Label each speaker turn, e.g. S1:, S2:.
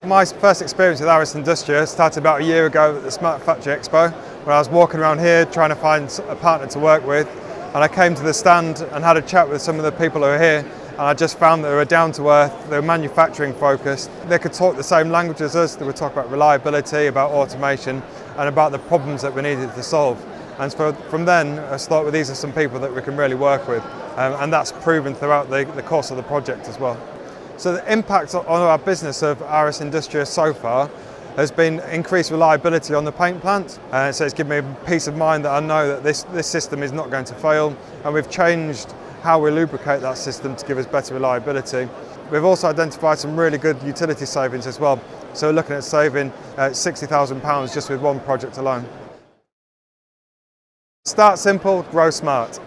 S1: My first experience with RS Industria started about a year ago at the Smart Factory Expo, when I was walking around here trying to find a partner to work with, and I came to the stand and had a chat with some of the people who were here, and I just found that they were down to earth, they were manufacturing focused, they could talk the same language as us, they would talk about reliability, about automation and about the problems that we needed to solve. And so from then I thought, well, these are some people that we can really work with, and that's proven throughout the course of the project as well. So the impact on our business of RS Industria so far has been increased reliability on the paint plant. So it's given me peace of mind that I know that this system is not going to fail, and we've changed how we lubricate that system to give us better reliability. We've also identified some really good utility savings as well. So we're looking at saving £60,000 just with one project alone. Start simple, grow smart.